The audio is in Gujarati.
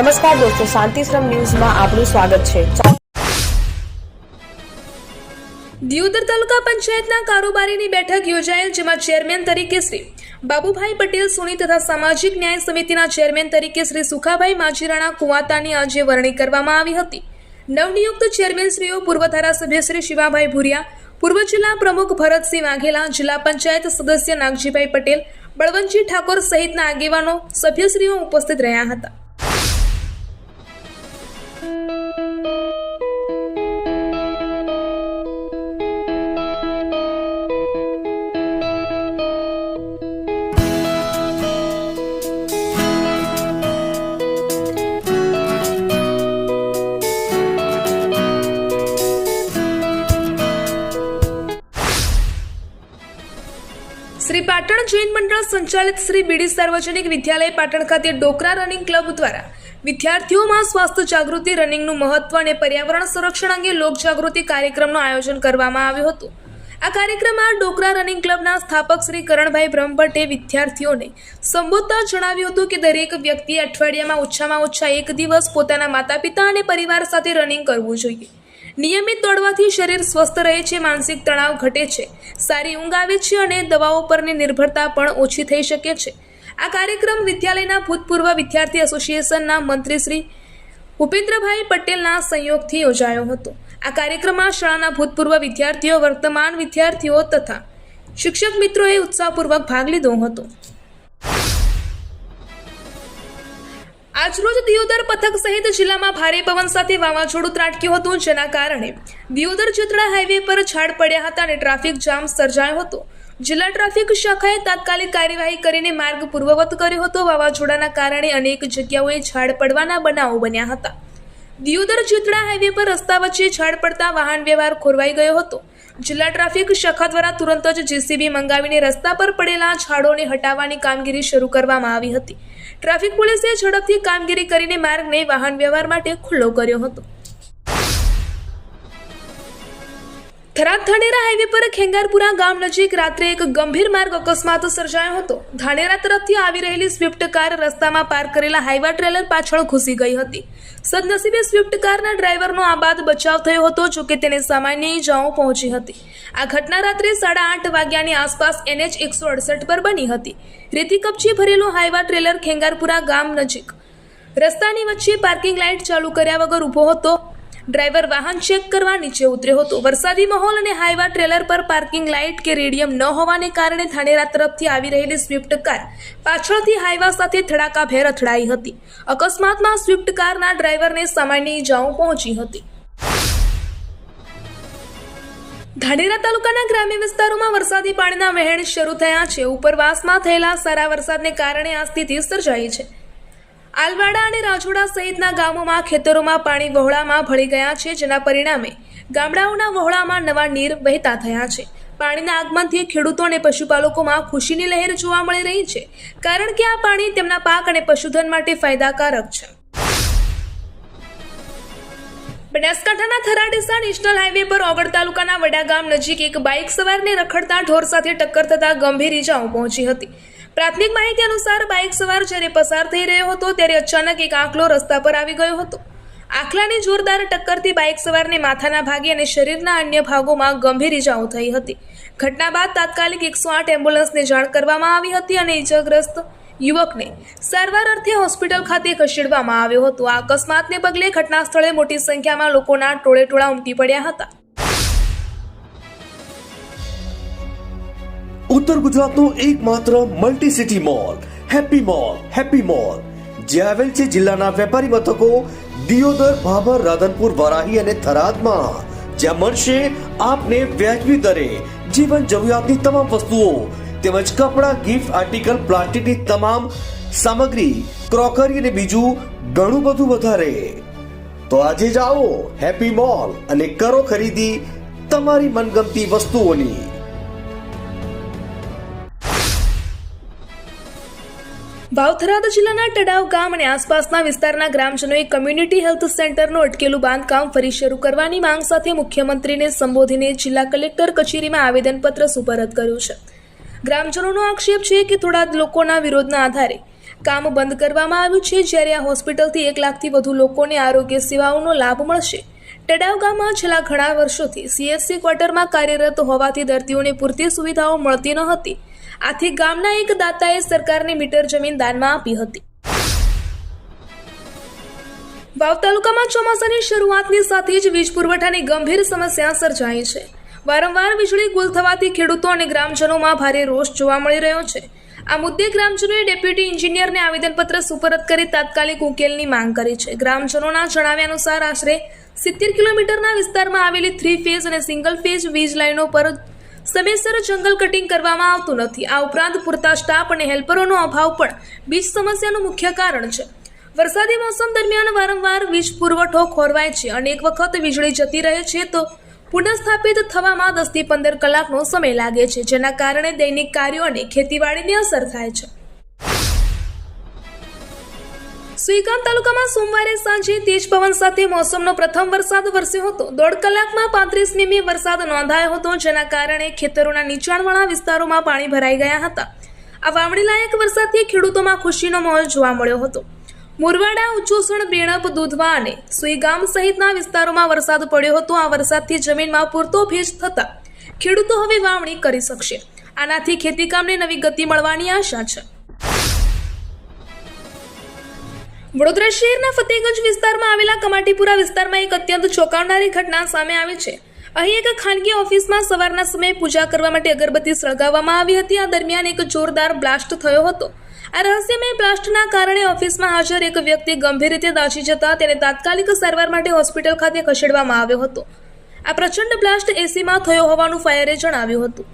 નમસ્કાર દોસ્તો, શાંતિશ્રમ ન્યૂઝમાં આપનું સ્વાગત છે। દિયોદર તાલુકા પંચાયતના કારોબારીની બેઠક યોજાયેલ, જેમાં ચેરમેન તરીકે શ્રી બાબુભાઈ પટેલ સોની તથા સામાજિક ન્યાય સમિતિના ચેરમેન તરીકે શ્રી સુખાભાઈ માજીરાણા કુવાતાની આજે વરણી કરવામાં આવી હતી। નવનિયુક્ત ચેરમેનશ્રીઓ પૂર્વ ધારાસભ્ય શ્રી શિવાભાઈ ભુરિયા, પૂર્વ જિલ્લા પ્રમુખ ભરતસિંહ વાઘેલા, જિલ્લા પંચાયત સદસ્ય નાગજીભાઈ પટેલ, બળવંતજી ઠાકોર સહિતના આગેવાનો સભ્યશ્રીઓ ઉપસ્થિત રહ્યા હતા। શ્રી પાટણ જૈન મંડળ સંચાલિત શ્રી બીડી સાર્વજનિક વિદ્યાલય પાટણ ખાતે ડોકરા રનિંગ ક્લબ દ્વારા વિદ્યાર્થીઓમાં સ્વાસ્થ્ય જાગૃતિ, રનિંગનું મહત્વ અને પર્યાવરણ સંરક્ષણ અંગે લોકજાગૃતિ કાર્યક્રમનું આયોજન કરવામાં આવ્યું હતું। આ કાર્યક્રમમાં ડોકરા રનિંગ ક્લબના સ્થાપક શ્રી કરણભાઈ બ્રહ્મભટ્ટે વિદ્યાર્થીઓને સંબોધતા જણાવ્યું હતું કે દરેક વ્યક્તિએ અઠવાડિયામાં ઓછામાં ઓછા એક દિવસ પોતાના માતા પિતા અને પરિવાર સાથે રનિંગ કરવું જોઈએ। નિયમિત દોડવાથી શરીર સ્વસ્થ રહે છે, માનસિક તણાવ ઘટે છે, સારી ઊંઘ આવે છે અને દવાઓ પરની નિર્ભરતા પણ ઓછી થઈ શકે છે। આ કાર્યક્રમ વિદ્યાલયના ભૂતપૂર્વ વિદ્યાર્થી એસોસિએશનના મંત્રી શ્રી ભૂપેન્દ્રભાઈ પટેલના સહયોગથી યોજાયો હતો। આ કાર્યક્રમમાં શાળાના ભૂતપૂર્વ વિદ્યાર્થીઓ, વર્તમાન વિદ્યાર્થીઓ તથા શિક્ષક મિત્રોએ ઉત્સાહપૂર્વક ભાગ લીધો હતો। આજરોજ દિયોદર પથક સહિત જિલ્લામાં ભારે પવન સાથે વાવાઝોડું ત્રાટક્યું હતું, જેના કારણે દિયોદર ચિત્રા હાઈવે પર ઝાડ પડ્યા હતા અને ટ્રાફિક જામ સર્જાયો હતો। જિલ્લા ટ્રાફિક શાખાએ તાત્કાલિક કાર્યવાહી કરીને માર્ગ પૂર્વવત કર્યો હતો। વાવાઝોડાના કારણે અનેક જગ્યાઓએ ઝાડ પડવાના બનાવો બન્યા હતા। દિયોદર ચિત્રા હાઈવે પર રસ્તા વચ્ચે ઝાડ પડતા વાહન વ્યવહાર ખોરવાઈ ગયો હતો। જિલ્લા ટ્રાફિક શાખા દ્વારા તુરંત જ જેસીબી મંગાવીને રસ્તા પર પડેલા ઝાડોને હટાવવાની કામગીરી શરૂ કરવામાં આવી હતી। ટ્રાફિક પોલીસે ઝડપથી કામગીરી કરીને માર્ગને વાહન વ્યવહાર માટે ખુલ્લો કર્યો હતો। થરાદ ધાનેરા હાઈવે પર ખેંગારપુરા ગામ નજીક રાત્રે એક ગંભીર માર્ગ અકસ્માત સર્જાયો હતો। ધાનેરા તરફથી આવી રહેલી સ્વિફ્ટ કાર રસ્તામાં પાર્ક કરેલા હાઈવા ટ્રેલર પાછળ ઘૂસી ગઈ હતી। સદનસીબે સ્વિફ્ટ કારના ડ્રાઈવરનો આબાદ બચાવ થયો હતો, જોકે તેને સામાન્ય ઈજાઓ પહોંચી હતી। આ ઘટના રાત્રે 8:30 વાગ્યાની આસપાસ NH 168 પર બની હતી। રેતી કપચી ભરેલો હાઈવા ટ્રેલર ખેંગારપુરા ગામ નજીક રસ્તાની વચ્ચે પાર્કિંગ લાઇટ ચાલુ કર્યા વગર ઊભો હતો। ડ્રાઈવર વાહન ચેક કરવા નીચે ઉતર્યો હતો। વરસાદી માહોલ અને હાઈવા ટ્રેલર પર પાર્કિંગ લાઇટ કે રેડિયમ ન હોવાને કારણે ધાનેરા તરફથી આવી રહેલી સ્વિફ્ટ કાર પાછળથી હાઈવા સાથે ધડાકાભેર અથડાઈ હતી। અકસ્માતમાં સ્વિફ્ટ કારના ડ્રાઈવરને સામાન્ય ઈજાઓ પહોંચી હતી। ધાનેરા તાલુકાના ગ્રામ્ય વિસ્તારોમાં વરસાદી પાણીના વહેણ શરૂ થયા છે। ઉપરવાસમાં થયેલા સારા વરસાદને કારણે આ સ્થિતિ સર્જાઈ છે। આલવાડા અને રાજોડા સહિતના ગામોમાં ખેતરોમાં પાણી વહોળામાં ભળી ગયા છે, જેના પરિણામે ગામડાઓના વહોળામાં નવા નીર વહેતા થયા છે। પાણીના આગમનથી ખેડૂતો અને પશુપાલકોમાં ખુશીની લહેર જોવા મળી રહી છે, કારણ કે આ પાણી તેમના પાક અને પશુધન માટે ફાયદાકારક છે। બનાસકાંઠાના થરાડીસા નેશનલ હાઈવે પર ઓગળ તાલુકાના વડા ગામ નજીક એક બાઇક સવારને રખડતા ઢોર સાથે ટક્કર થતા ગંભીર ઈજાઓ પહોંચી હતી। પ્રાથમિક માહિતી અનુસાર બાઇક સવાર જ્યારે પસાર થઈ રહ્યો હતો ત્યારે અચાનક એક આખલો રસ્તા પર આવી ગયો હતો। આખલાની જોરદાર ટક્કરથી બાઇક સવારને માથાના ભાગે અને શરીરના અન્ય ભાગોમાં ગંભીર ઈજાઓ થઈ હતી। ઘટના બાદ તાત્કાલિક 108 એમ્બ્યુલન્સને જાણ કરવામાં આવી હતી અને ઈજાગ્રસ્ત યુવકને સારવાર અર્થે હોસ્પિટલ ખાતે ખસેડવામાં આવ્યો હતો। આ અકસ્માતને પગલે ઘટના સ્થળે મોટી સંખ્યામાં લોકોના ટોળેટોળા ઉમટી પડ્યા હતા। ઉત્તર ગુજરાતનું એકમાત્ર multi city mall happy mall જે આવેલ છે જિલ્લાના વેપારી મથકો દિયોદર, ભાભર, રાધનપુર, વારાહી અને થરાદમાં, જ્યાં મળશે આપને વ્યાજબી દરે જીવન જરૂરિયાતની તમામ વસ્તુઓ તેમજ કપડાં, ગિફ્ટ આર્ટિકલ, પ્લાસ્ટિકની તમામ સામગ્રી, ક્રોકરી અને બીજું ઘણું બધું વધારે। તો આજે જ આવો હેપી મોલ અને કરો ખરીદી તમારી મનગમતી વસ્તુઓની। વાવથરાદ જિલ્લાના ટડાવ ગામ અને આસપાસના વિસ્તારના ગ્રામજનોએ કમ્યુનિટી હેલ્થ સેન્ટરનું અટકેલું બાંધકામ ફરી શરૂ કરવાની માંગ સાથે મુખ્યમંત્રીને સંબોધીને જિલ્લા કલેક્ટર કચેરીમાં આવેદનપત્ર સુપરત કર્યું છે। ગ્રામજનોનો આક્ષેપ છે કે થોડા લોકોના વિરોધના આધારે કામ બંધ કરવામાં આવ્યું છે, જ્યારે આ હોસ્પિટલથી 1 લાખથી વધુ લોકોને આરોગ્ય સેવાઓનો લાભ મળશે. ટડાવ ગામમાં છેલ્લા ઘણા વર્ષોથી CHC ક્વાર્ટરમાં કાર્યરત હોવાથી દર્દીઓને પૂરતી સુવિધાઓ મળતી ન હતી. આથી ગામના એક દાતાએ સરકારની મીટર જમીન દાનમાં આપી હતી. વાવ તાલુકામાં ચોમાસાની શરૂઆતની સાથે જ વીજ પુરવઠાની ગંભીર સમસ્યા સર્જાઈ છે. વારંવાર વીજળી ગુલ થવાથી ખેડૂતો અને ગ્રામજનોમાં ભારે રોષ જોવા મળી રહ્યો છે. આ મુદ્દે ગ્રામજનોએ ડેપ્યુટી એન્જિનિયરને આવેદનપત્ર સુપરત કરી તાત્કાલિક ઉકેલની માંગ કરી છે. ગ્રામજનોના જણાવ્યા અનુસાર આશરે 70 કિલોમીટરના વિસ્તારમાં આવેલી 3 ફેઝ અને સિંગલ ફેઝ વીજ લાઇનો પર સમયસર જંગલ કટિંગ કરવામાં આવતું નથી. આ ઉપરાંત પૂરતા સ્ટાફ અને હેલ્પરોનો અભાવ પણ વીજ સમસ્યાનું મુખ્ય કારણ છે. વરસાદી મોસમ દરમિયાન વારંવાર વીજ પુરવઠો ખોરવાય છે. અનેક વખત વીજળી જતી રહે છે તો પુનઃસ્થાપિત થવામાં 10 થી 15 કલાકનો સમય લાગે છે, જેના કારણે દૈનિક કાર્યો અને ખેતીવાડીને અસર થાય છે. સુઈગામ તાલુકામાં સોમવારે સાંજે તેજ પવન સાથે મોસમનો પ્રથમ વરસાદ વરસ્યો હતો. 1.5 કલાકમાં 35 મીમી વરસાદ નોંધાયો હતો, જેના કારણે ખેતરોના નીચાણવાળા વિસ્તારોમાં પાણી ભરાઈ ગયા હતા. આ વાવણી લાયક વરસાદથી ખેડૂતોમાં ખુશીનો માહોલ જોવા મળ્યો હતો. મુરવાડા, ઉચોસણ, બેણપ, દૂધવા અને સુઈગામ સહિતના વિસ્તારોમાં વરસાદ પડ્યો હતો. આ વરસાદથી જમીનમાં પૂરતો ભેજ થતા ખેડૂતો હવે વાવણી કરી શકશે. આનાથી ખેતીકામને નવી ગતિ મળવાની આશા છે. વડોદરા શહેરના ફતેગંજ વિસ્તારમાં આવેલા કમાટીપુરા વિસ્તારમાં એક અત્યંત ચોંકાવનારી ઘટના સામે આવી છે. અહીં એક ખાનગી ઓફિસમાં સવારના સમયે પૂજા કરવા માટે અગરબત્તી સળગાવવામાં આવી હતી. આ દરમિયાન એક જોરદાર બ્લાસ્ટ થયો હતો. આ રહસ્યમય બ્લાસ્ટના કારણે ઓફિસમાં હાજર એક વ્યક્તિ ગંભીર રીતે દાઝી જતા તેને તાત્કાલિક સારવાર માટે હોસ્પિટલ ખાતે ખસેડવામાં આવ્યો હતો. આ પ્રચંડ બ્લાસ્ટ એસીમાં થયો હોવાનું ફાયરે જણાવ્યું હતું.